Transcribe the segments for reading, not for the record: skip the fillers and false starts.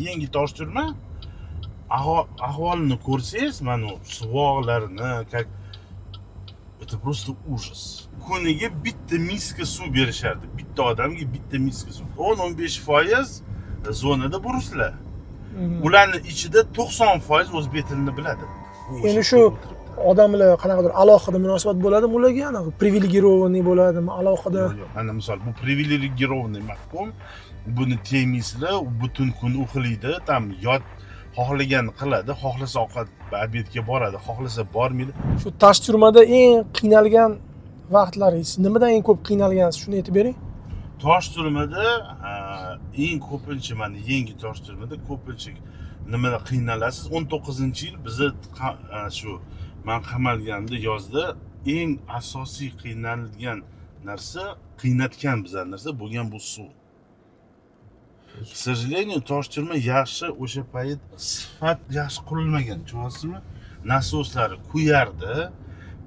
yangi tosh turma ahvolini ko'rsangiz, mana suvoqlarini, как это просто ужас. Kuniga bitta miska suv berishardi. Bitta odamga bitta miska suv. 10-15% zonada bu ruslar. Ularning ichida 90% o'zbek tilini biladi. Endi shu odamlar qanaqadir alohida munosabat bo'ladimi ularga? Anaqa privilegirованный bo'ladimi? Alohida. Yo'q, ana misol bu privilegirованный mahkum. Buni temiyslar butun kun uxlaydi, tam yot xohlaganini qiladi, xohlasa ovqat obedga boradi, xohlasa bormaydi. Shu tosh turmada eng qiynalgan vaqtlaringiz, nimadan eng ko'p qiynalgansiz? Shuni aytib bering. Tosh turmada eng ko'pincha mana yangi tosh turmada ko'pincha nimada qiynalasiz? 19-yil bizni shu men qamalganimda yozda eng asosiy qiynalgan narsa, qiynatgan bizlarni narsa bo'lgan bu suv. К сожалению, tosh turma yaxshi o'sha payt sifat yaxshi qurilmagan, tushunasizmi? Nasoslari kuyardi,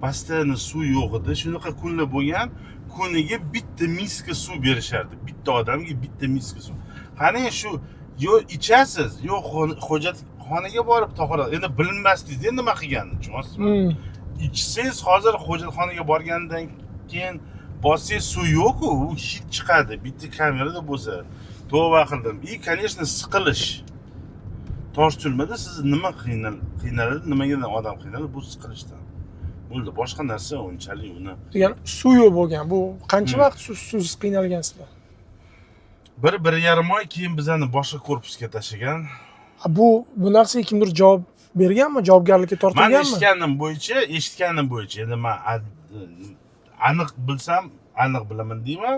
постоянно suv yo'q edi. Shunaqa kunlar bo'lgan, kuniga bitta miska suv berishardi. Bitta odamga bitta miska suv. Qani shu yo ichasiz, yo hojatxonaga borib tahorat. Endi bilmasdingiz, endi nima qilganini, tushunasizmi? Ichsangiz hozir hojatxonaga borgandan keyin bossangiz suv yo'q-ku, u hid chiqadi. Bitta kamerada bo'lsa. Tavba qildim. Конечно, siqilish. Tosh turmada siz nima qiynaladi, nimaga odam qiynaladi? Bu siqilishdan. Bo'ldi, boshqa narsa unchalik uni. Degan suv yo'q bo'lgan. Bu qancha vaqt suvsiz qiynalgansizlar? 1-1,5 oy keyin bizani boshqa korpusga tashagan. Bu narsaga kimdir javob berganmi? Javobgarlikka tortilganmi? Men eshitganim bo'yicha, endi men aniq bilsam, aniq bilaman deyman.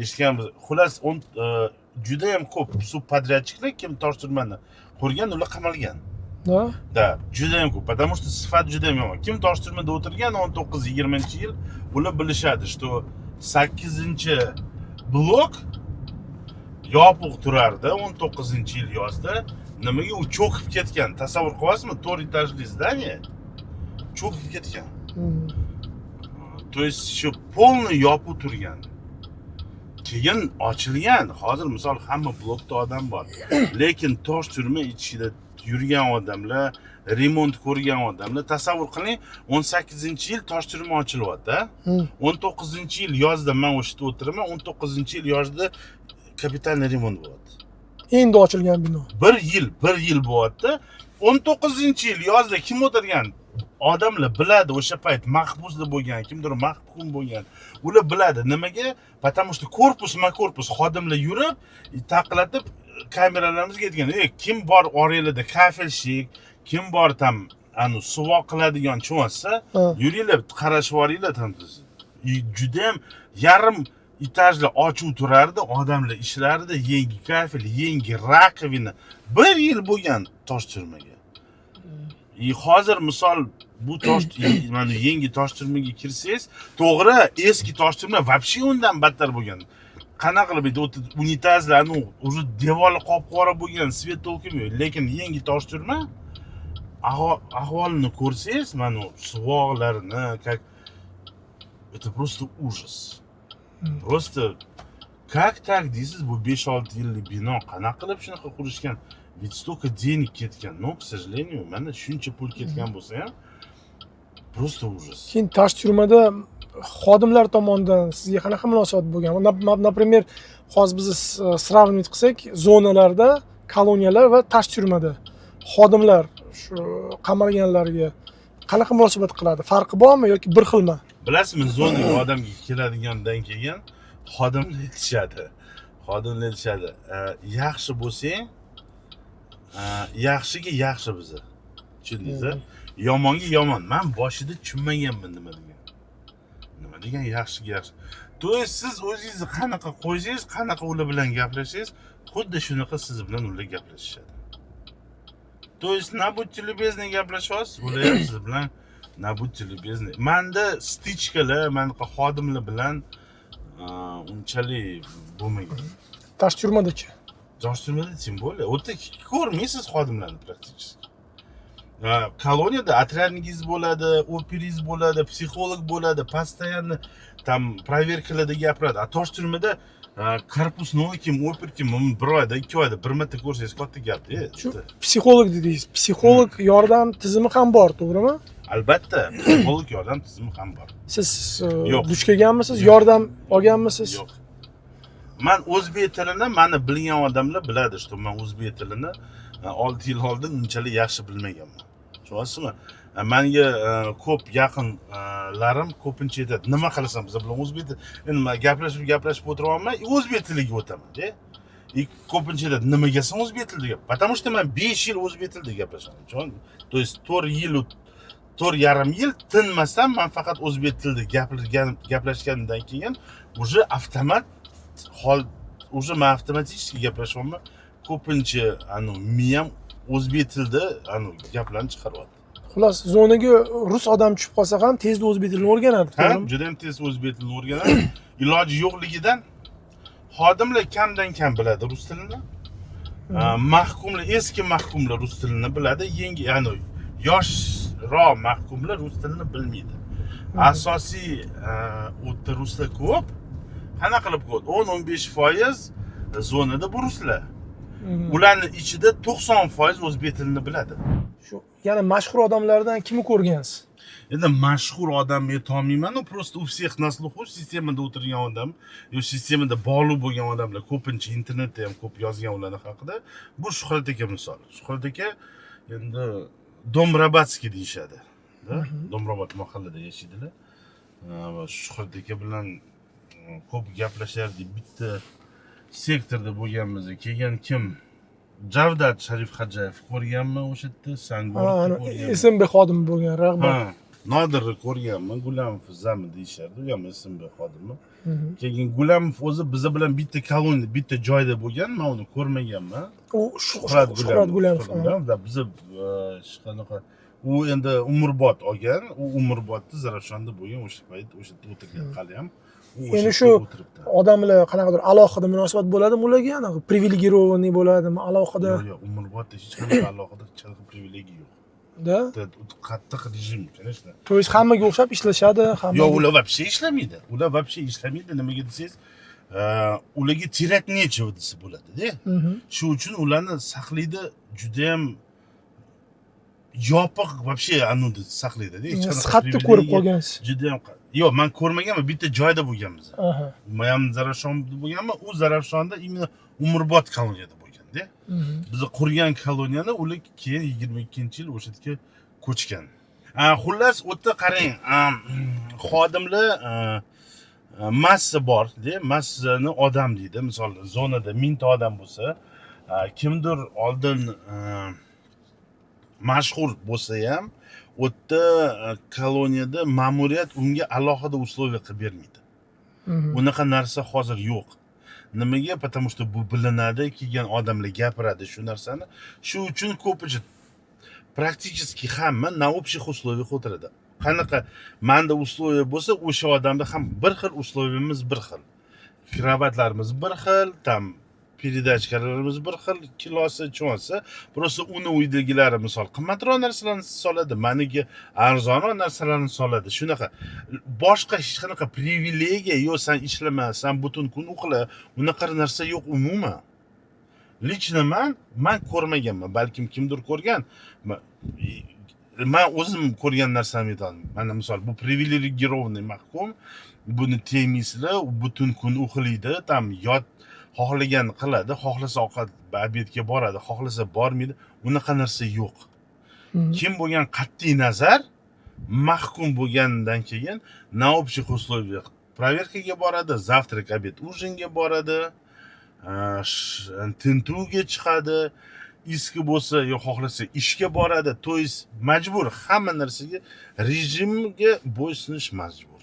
Eshitganmiz. Xullas, juda ham ko'p subpoдрядчиклар kim tosh turmani qurgan, ular qamalgan. Da, juda ham ko'p. Потому что sifat juda ham yomon. Kim tosh turmada o'tirgan 19-20-yil, ular bilishadi, что 8-blok yopiq turardi 19-yil yozda. Nimaga u cho'kib ketgan? Tasavvur qilasizmi? 4 etajli здание cho'kib ketgan. То есть shu полный yopiq turgan. Keyin ochilgan. Hozir misol hamma blokda odam bor. Lekin tosh turma ichida yurgan odamlar, remont ko'rgan odamlar, tasavvur qiling, 18-yil tosh turma ochilyapti. 19-yil yozda men o'sha yerda o'tiraman, 19-yil yozda kapitalniy remont bo'ladi. Endi ochilgan bino. 1 yil bo'lyapti. 19-yil yozda kim o'tirgan? Odamlar biladi, o'sha payt mahbuslar bo'lgan, kimdir mahkum bo'lgan. Ular biladi nimaga? Потому что korpus xodimlar yurib, taqlatib kameralarimizga aytgan, kim bor oranglarda kafelshik, kim bor tam suvoq qiladigan cho'nsa, yuringlar, qarashib oringlar tam. Juda ham yarim etajli ochuv turardi, odamlar ishlardi, yangi kafel, yangi rakovina. 1 yil bo'lgan tosh turmaga. Hozir misol bu tosh mana yangi tosh turmaga kirsangiz, to'g'ri, eski tosh turma вообще undan battar bo'lgan. Qanaqa qilib unitazlarni уже devori qop-qora bo'lgan, svet to'lqinmaydi, lekin yangi tosh turma ahvolini ko'rsangiz, mana suvoqlarini, как это просто ужас. Просто как так deysiz, bu 5-6 yillik bino qanaqa qilib shunaqa qurishgan? Ведь столько денег ketgan. Но, к сожалению, mana shuncha pul ketgan bo'lsa ham просто ужас. Keyin tosh turmada xodimlar tomonidan sizga qanaqa munosabat bo'lgan? Например, hozir biz сравнивать qilsak, zonalarda, koloniyalar va tosh turmada xodimlar shu qamalganlarga qanaqa munosabat qiladi? Farqi bormi yoki bir xilmi? Bilasizmi, zonaga odamga keladigandan keyin xodimlar aytishadi. Yaxshi bo'lsang, yaxshiga yaxshi biza. Tushundingizmi? Yomonga yomon. Men boshida tushunmaganman nima degan yaxshiga yaxshi. To есть siz o'zingizni qanaqa qo'ysangiz, qanaqa ular bilan gaplashingiz, xuddi shunaqa siz bilan ular gaplashishadi. To есть na будьте любезны gaplashyapsiz, ular ham siz bilan na будьте любезны. Menda stichkalar, mana xodimlar bilan unchalik bo'lmagan. Tosh turmadachi? Tosh turmada tем более. O'ta ko'rmaysiz xodimlarni praktikasiy. Koloniyada otryadningiz bo'ladi, operingiz bo'ladi, psixolog bo'ladi, постоянно tam proverkalarda gapiradi. A tosh turmada korpus novoy kim opir kim bir oyda 2 oyda bir marta ko'rsangiz katta gapda. Shu psixolog dedingiz. Psixolog yordam tizimi ham bor, to'g'rimi? Albatta psixolog yordam tizimi ham bor. Siz Yo'q. duch kelganmisiz, yordam olganmisiz? Yo'q. Men o'zbek tilini meni bilgan odamlar biladi, что men o'zbek tilini 6 yil oldin unchalik yaxshi bilmaganman. Tushunasizmi? Menga ko'p yaqinlarim ko'pincha aytadi, nima qilasan biz bilan o'zbek tili. Endi men gaplashib o'tiryapman, o'zbek tiliga o'taman-da. Ko'pincha aytadi, nimagasan o'zbek tilida? Потому что men 5 yil o'zbek tilida gaplashaman. То есть 4,5 yil tinmasdan men faqat o'zbek tilida gaplashgandan keyin уже men avtomatik gaplashyapman. Ko'pincha miyam o'zbek tilida gaplarni chiqaryapti. Xullas, zonaga rus odam tushib qolsa ham tezda o'zbek tilini o'rganadi, Ha, to'g'rimi? juda ham tez o'zbek tilini o'rganadi. Iloji yo'qligidan xodimlar kamdan kam biladi rus tilini. Mahkumlar, eski mahkumlar rus tilini biladi, yoshroq mahkumlar rus tilini bilmaydi. Asosiy o'tda ruslar ko'p. Qanaqa qilib ko'p? 10-15% zonada bu ruslar. Ularning ichida 90% o'zbek tilini biladi. Shu, yana mashhur odamlardan kimni ko'rgansiz? Endi mashhur odam aytolmayman, просто у всех на слуху sistemada o'tirgan odam, sistemada bog'liq bo'lgan odamlar ko'pincha internetda ham ko'p yozgan ular haqida. Bu Shuhrat aka misol. Shuhrat aka endi Domrabatskiy deyishadi. Domrabat mahallada yashaydilar. Va Shuhrat aka bilan ko'p gaplashardik. Bitta sektorda bo'lganmiz. Kelgan kim? Javdat Sharif Hajayev ko'rganman o'sha yerda, Sangborda ko'rganman. SMB xodimi bo'lgan, rahmat. Nodirni ko'rganman, Gulamov Zami deyishardi, u ham SMB xodimi. Keyin Gulamov o'zi biz bilan bitta koloniyada, bitta joyda bo'lgan, men uni ko'rmaganman. U Shuhrat Gulamov. Biz qanaqa u endi umrbod olgan, u umrbodda Zarafshonda bo'lgan o'sha payt, o'sha yerda o'tirgan hali ham. Endi shu odamlar qanaqadir alohida munosabat bo'ladimi ularga? Anaqa privilegirованный bo'ladimi? Alohida. Yo'q, umrbodda hech qanday alohida privilegiya yo'q. Da? Qattiq rejim, конечно. To есть hammaga o'xshab ishlashadi, hamma. Yo'q, ular вообще ishlamaydi. Ular вообще ishlamaydi. Nimaga desangiz, ularga tirak necheva desa bo'ladi-da. Shu uchun ularni saqlaydi juda ham yopiq вообще anudi saqlaydi-da. Siz xatni ko'rib qolgansiz. Juda ham yo'q, men ko'rmaganman, bitta joyda bo'lganmiz. Men ham Zarafshonda bo'lganman, u Zarafshonda imенно umrbod koloniyada bo'lgan-da. Biz qurgan koloniyani ular keyin 22-yil o'sha yerga ko'chgan. Xullas, u yerda qarang, xodimlar massa bor-da, massani odam deydi. Misol zonada 1000 ta odam bo'lsa, kimdir oldin mashhur bo'lsa ham, u yerda koloniyada ma'muriyat unga alohida условия qilib bermaydi. Unaqa narsa hozir yo'q. Nimaga? Потому что bu bilinadi, kelgan odamlar gapiradi shu narsani. Shu uchun ko'pincha praktически hamma на общих условиях o'tiradi. Qanaqa menda условия bo'lsa, o'sha odamda ham bir xil условиямыз bir xil. Kravatlarimiz bir xil, tam передачкаlarimiz bir xil, kilosi, cho'nsi. Просто uni uydagilari misol qimmatroq narsalarni soladi, meniki arzonroq narsalarni soladi. Shunaqa. Boshqa hech qanaqa privilegiya yo'q, sen ishlama, sen butun kun uxla, unaqa narsa yo'q umuman. Лично men ko'rmaganman, balkim kimdir ko'rgan. Men o'zim ko'rgan narsamni aytaman. Mana misol bu privilegirованный mahkum, buni tegmaysizlar, u butun kun uxlaydi, tam yot xohlagan qiladi, xohlasa ovqat obedga boradi, xohlasa bormaydi. Unaqa narsa yo'q. Kim bo'lgan qat'iy nazar mahkum bo'lgandan keyin на общих условиях проверкаga boradi, завтрак, обед, ужинga boradi, tintuvga chiqadi, iski bo'lsa yo xohlasa ishga boradi. То есть majbur hamma narsaga rejimga bo'ysunish majbur.